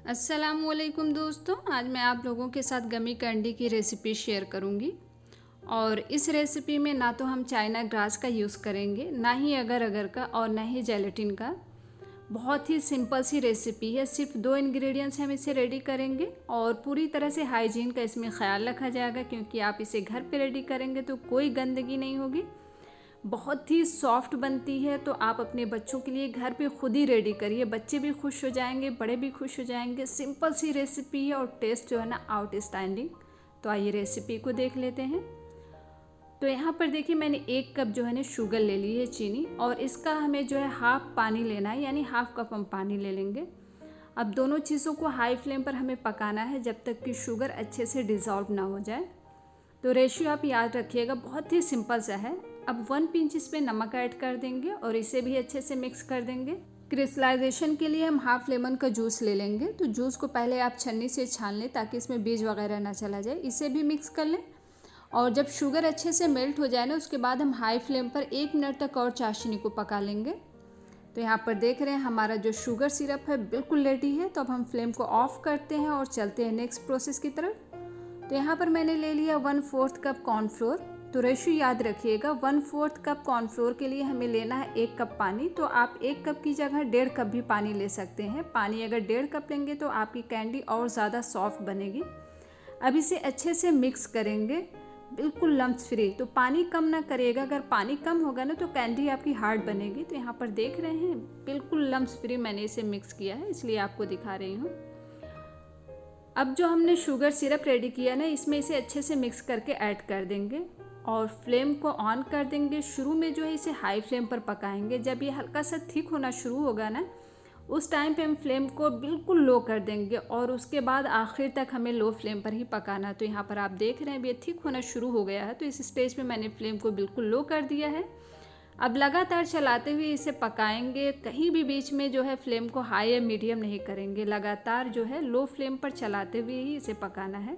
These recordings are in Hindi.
अस्सलामुअलैकुम दोस्तों, आज मैं आप लोगों के साथ गमी कैंडी की रेसिपी शेयर करूंगी। और इस रेसिपी में ना तो हम चाइना ग्रास का यूज़ करेंगे, ना ही अगर अगर का, और ना ही जेलेटिन का। बहुत ही सिंपल सी रेसिपी है, सिर्फ 2 इंग्रेडिएंट्स हम इसे रेडी करेंगे और पूरी तरह से हाइजीन का इसमें ख्याल रखा जाएगा, क्योंकि आप इसे घर पे रेडी करेंगे तो कोई गंदगी नहीं होगी। बहुत ही सॉफ्ट बनती है, तो आप अपने बच्चों के लिए घर पे खुद ही रेडी करिए, बच्चे भी खुश हो जाएंगे, बड़े भी खुश हो जाएंगे। सिंपल सी रेसिपी है और टेस्ट जो है ना आउटस्टैंडिंग। तो आइए रेसिपी को देख लेते हैं। तो यहाँ पर देखिए, मैंने 1 कप जो है ना शुगर ले ली है, चीनी, और इसका हमें जो है हाफ पानी लेना है, यानी हाफ कप हम पानी ले लेंगे। अब दोनों चीज़ों को हाई फ्लेम पर हमें पकाना है जब तक कि शुगर अच्छे से डिज़ोल्व ना हो जाए। तो रेशियो आप याद रखिएगा, बहुत ही सिंपल सा है। अब 1 पिंच इसमें नमक ऐड कर देंगे और इसे भी अच्छे से मिक्स कर देंगे। क्रिस्टलाइजेशन के लिए हम हाफ लेमन का जूस ले लेंगे। तो जूस को पहले आप छन्नी से छान लें ताकि इसमें बीज वगैरह ना चला जाए। इसे भी मिक्स कर लें और जब शुगर अच्छे से मेल्ट हो जाए ना, उसके बाद हम हाई फ्लेम पर 1 मिनट तक और चाशनी को पका लेंगे। तो यहाँ पर देख रहे हैं हमारा जो शुगर सिरप है बिल्कुल रेडी है। तो अब हम फ्लेम को ऑफ करते हैं और चलते हैं नेक्स्ट प्रोसेस की तरफ। तो यहाँ पर मैंने ले लिया 1/4 कप कॉर्नफ्लोर। तो रेशियो याद रखिएगा, 1/4 कप कॉर्नफ्लोर के लिए हमें लेना है 1 कप पानी। तो आप 1 कप की जगह 1.5 कप भी पानी ले सकते हैं। पानी अगर 1.5 कप लेंगे तो आपकी कैंडी और ज़्यादा सॉफ्ट बनेगी। अब इसे अच्छे से मिक्स करेंगे, बिल्कुल लम्स फ्री। तो पानी कम ना करिएगा, अगर पानी कम होगा ना तो कैंडी आपकी हार्ड बनेगी। तो यहाँ पर देख रहे हैं बिल्कुल लम्स फ्री मैंने इसे मिक्स किया है, इसलिए आपको दिखा रही हूँ। अब जो हमने शुगर सिरप रेडी किया ना, इसमें इसे अच्छे से मिक्स करके ऐड कर देंगे और फ्लेम को ऑन कर देंगे। शुरू में जो है इसे हाई फ्लेम पर पकाएंगे। जब ये हल्का सा थिक होना शुरू होगा ना, उस टाइम पे हम फ्लेम को बिल्कुल लो कर देंगे और उसके बाद आखिर तक हमें लो फ्लेम पर ही पकाना। तो यहाँ पर आप देख रहे हैं ये थिक होना शुरू हो गया है। तो इस स्टेज पे मैंने फ्लेम को बिल्कुल लो कर दिया है। अब लगातार चलाते हुए इसे पकाएंगे, कहीं भी बीच में जो है फ्लेम को हाई या मीडियम नहीं करेंगे। लगातार जो है लो फ्लेम पर चलाते हुए ही इसे पकाना है।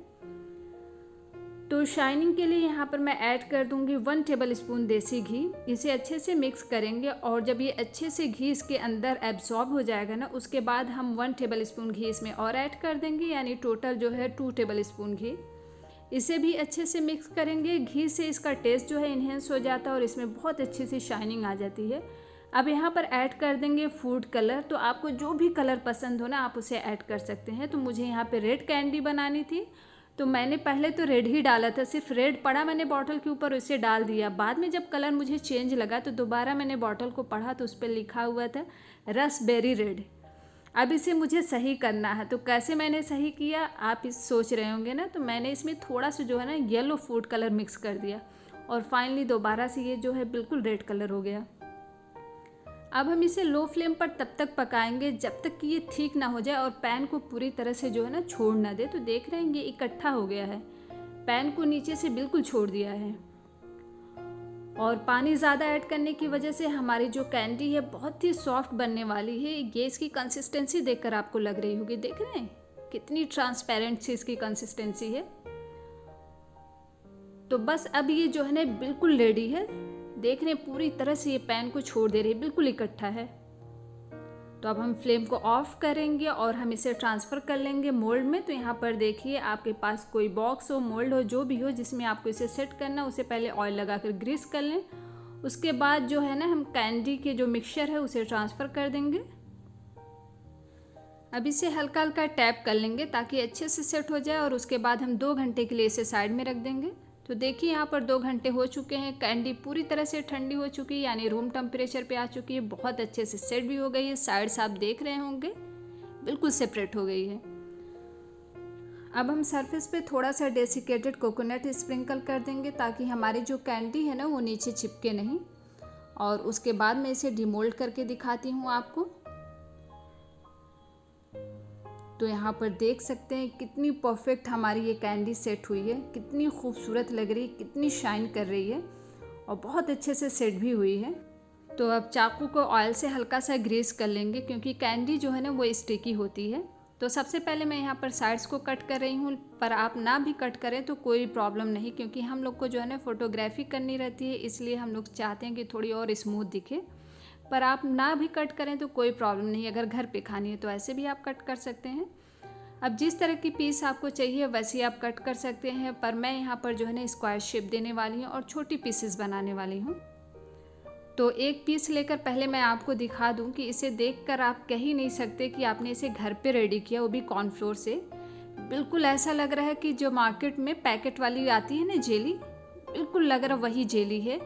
तो शाइनिंग के लिए यहाँ पर मैं ऐड कर दूँगी 1 टेबल स्पून देसी घी। इसे अच्छे से मिक्स करेंगे और जब ये अच्छे से घी इसके अंदर एब्जॉर्ब हो जाएगा ना, उसके बाद हम 1 टेबल स्पून घी इसमें और ऐड कर देंगे, यानी टोटल जो है 2 टेबल स्पून घी। इसे भी अच्छे से मिक्स करेंगे। घी से इसका टेस्ट जो है इन्हेंस हो जाता है और इसमें बहुत अच्छी सी शाइनिंग आ जाती है। अब यहाँ पर ऐड कर देंगे फूड कलर। तो आपको जो भी कलर पसंद हो ना, आप उसे ऐड कर सकते हैं। तो मुझे यहाँ पे रेड कैंडी बनानी थी, तो मैंने पहले तो रेड ही डाला था, सिर्फ रेड पड़ा मैंने बॉटल के ऊपर, उसे डाल दिया। बाद में जब कलर मुझे चेंज लगा तो दोबारा मैंने बॉटल को पढ़ा तो उस पर लिखा हुआ था रसबेरी रेड। अब इसे मुझे सही करना है। तो कैसे मैंने सही किया आप इस सोच रहे होंगे ना, तो मैंने इसमें थोड़ा सा जो है ना येलो फूड कलर मिक्स कर दिया और फाइनली दोबारा से ये जो है बिल्कुल रेड कलर हो गया। अब हम इसे लो फ्लेम पर तब तक पकाएंगे जब तक कि ये ठीक ना हो जाए और पैन को पूरी तरह से जो है ना छोड़ ना दे। तो देख रहे हैं ये इकट्ठा हो गया है, पैन को नीचे से बिल्कुल छोड़ दिया है। और पानी ज़्यादा ऐड करने की वजह से हमारी जो कैंडी है बहुत ही सॉफ्ट बनने वाली है। ये इसकी कंसिस्टेंसी देखकर आपको लग रही होगी, देख रहे हैं कितनी ट्रांसपेरेंट सी इसकी कंसिस्टेंसी है। तो बस अब ये जो है ना बिल्कुल रेडी है। देख रहे हैं पूरी तरह से ये पैन को छोड़ दे रही है, बिल्कुल इकट्ठा है। तो अब हम फ्लेम को ऑफ करेंगे और हम इसे ट्रांसफ़र कर लेंगे मोल्ड में। तो यहाँ पर देखिए, आपके पास कोई बॉक्स हो, मोल्ड हो, जो भी हो जिसमें आपको इसे सेट करना, उसे पहले ऑयल लगाकर ग्रीस कर लें। उसके बाद जो है ना हम कैंडी के जो मिक्सचर है उसे ट्रांसफ़र कर देंगे। अब इसे हल्का हल्का टैप कर लेंगे ताकि अच्छे से सेट हो जाए और उसके बाद हम 2 घंटे के लिए इसे साइड में रख देंगे। तो देखिए यहाँ पर 2 घंटे हो चुके हैं, कैंडी पूरी तरह से ठंडी हो चुकी है, यानी रूम टेम्परेचर पे आ चुकी है, बहुत अच्छे से सेट भी हो गई है। साइड्स आप देख रहे होंगे बिल्कुल सेपरेट हो गई है। अब हम सरफेस पे थोड़ा सा डेसिकेटेड कोकोनट स्प्रिंकल कर देंगे ताकि हमारी जो कैंडी है ना वो नीचे चिपके नहीं। और उसके बाद मैं इसे डिमोल्ड करके दिखाती हूँ आपको। तो यहाँ पर देख सकते हैं कितनी परफेक्ट हमारी ये कैंडी सेट हुई है, कितनी खूबसूरत लग रही है, कितनी शाइन कर रही है और बहुत अच्छे से सेट भी हुई है। तो अब चाकू को ऑयल से हल्का सा ग्रीस कर लेंगे क्योंकि कैंडी जो है ना वो स्टिकी होती है। तो सबसे पहले मैं यहाँ पर साइड्स को कट कर रही हूँ, पर आप ना भी कट करें तो कोई प्रॉब्लम नहीं, क्योंकि हम लोग को जो है ना फोटोग्राफी करनी रहती है, इसलिए हम लोग चाहते हैं कि थोड़ी और स्मूथ दिखे। पर आप ना भी कट करें तो कोई प्रॉब्लम नहीं, अगर घर पे खानी है तो ऐसे भी आप कट कर सकते हैं। अब जिस तरह की पीस आपको चाहिए वैसे आप कट कर सकते हैं, पर मैं यहाँ पर जो है ना स्क्वायर शेप देने वाली हूँ और छोटी पीसेस बनाने वाली हूँ। तो एक पीस लेकर पहले मैं आपको दिखा दूँ कि इसे देखकर आप कह ही नहीं सकते कि आपने इसे घर पे रेडी किया, वो भी कॉर्नफ्लोर से। बिल्कुल ऐसा लग रहा है कि जो मार्केट में पैकेट वाली आती है ना जेली, बिल्कुल लग रहा वही जेली है।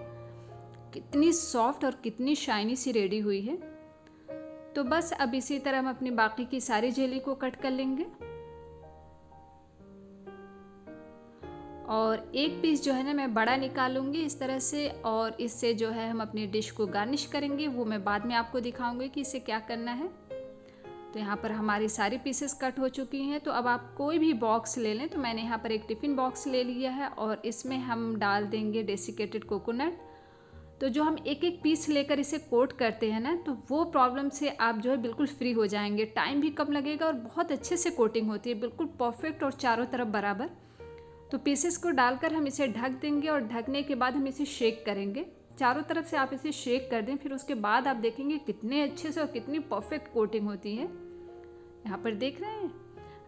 कितनी सॉफ्ट और कितनी शाइनी सी रेडी हुई है। तो बस अब इसी तरह हम अपनी बाकी की सारी जेली को कट कर लेंगे और एक पीस जो है ना मैं बड़ा निकालूंगी इस तरह से, और इससे जो है हम अपनी डिश को गार्निश करेंगे। वो मैं बाद में आपको दिखाऊंगी कि इसे क्या करना है। तो यहाँ पर हमारी सारी पीसेस कट हो चुकी हैं। तो अब आप कोई भी बॉक्स ले लें। तो मैंने यहाँ पर एक टिफ़िन बॉक्स ले लिया है और इसमें हम डाल देंगे डेसिकेटेड कोकोनट। तो जो हम एक एक पीस लेकर इसे कोट करते हैं ना, तो वो प्रॉब्लम से आप जो है बिल्कुल फ्री हो जाएंगे। टाइम भी कम लगेगा और बहुत अच्छे से कोटिंग होती है, बिल्कुल परफेक्ट और चारों तरफ बराबर। तो पीसेस को डालकर हम इसे ढक देंगे और ढकने के बाद हम इसे शेक करेंगे। चारों तरफ से आप इसे शेक कर दें, फिर उसके बाद आप देखेंगे कितने अच्छे से और कितनी परफेक्ट कोटिंग होती है। यहाँ पर देख रहे हैं,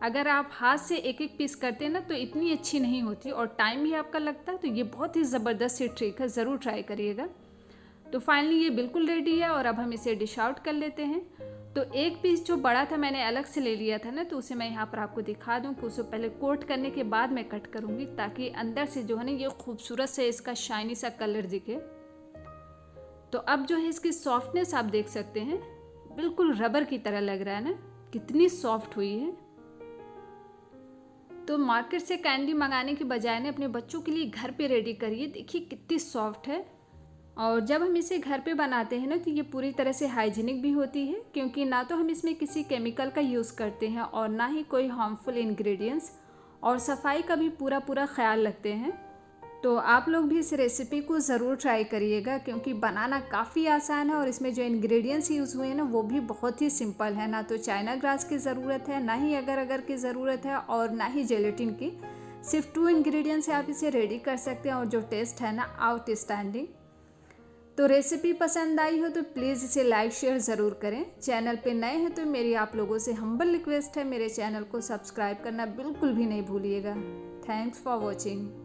अगर आप हाथ से एक एक पीस करते हैं ना तो इतनी अच्छी नहीं होती और टाइम भी आपका लगता है। तो ये बहुत ही ज़बरदस्त सी ट्रिक है, ज़रूर ट्राई करिएगा। तो फाइनली ये बिल्कुल रेडी है और अब हम इसे डिश आउट कर लेते हैं। तो एक पीस जो बड़ा था मैंने अलग से ले लिया था ना, तो उसे मैं यहाँ पर आपको दिखा दूँ कि उसे पहले कोट करने के बाद मैं कट करूँगी, ताकि अंदर से जो है ना ये खूबसूरत से इसका शाइनी सा कलर दिखे। तो अब जो है इसकी सॉफ्टनेस आप देख सकते हैं, बिल्कुल रबर की तरह लग रहा है ना, कितनी सॉफ्ट हुई है। तो मार्केट से कैंडी मंगाने की बजाय ने अपने बच्चों के लिए घर पे रेडी करिए, देखिए कितनी सॉफ्ट है। और जब हम इसे घर पे बनाते हैं ना, तो ये पूरी तरह से हाइजीनिक भी होती है, क्योंकि ना तो हम इसमें किसी केमिकल का यूज़ करते हैं और ना ही कोई हार्मफुल इंग्रेडिएंट्स, और सफाई का भी पूरा ख्याल रखते हैं। तो आप लोग भी इस रेसिपी को ज़रूर ट्राई करिएगा, क्योंकि बनाना काफ़ी आसान है और इसमें जो इंग्रेडिएंट्स यूज़ हुए हैं ना वो भी बहुत ही सिंपल है। ना तो चाइना ग्रास की ज़रूरत है, ना ही अगर अगर की ज़रूरत है, और ना ही जेलेटिन की। सिर्फ 2 इंग्रेडिएंट्स से आप इसे रेडी कर सकते हैं और जो टेस्ट है ना आउटस्टैंडिंग। तो रेसिपी पसंद आई हो तो प्लीज़ इसे लाइक शेयर ज़रूर करें। चैनल पे नए हैं तो मेरी आप लोगों से हम्बल रिक्वेस्ट है, मेरे चैनल को सब्सक्राइब करना बिल्कुल भी नहीं भूलिएगा। Thanks for watching.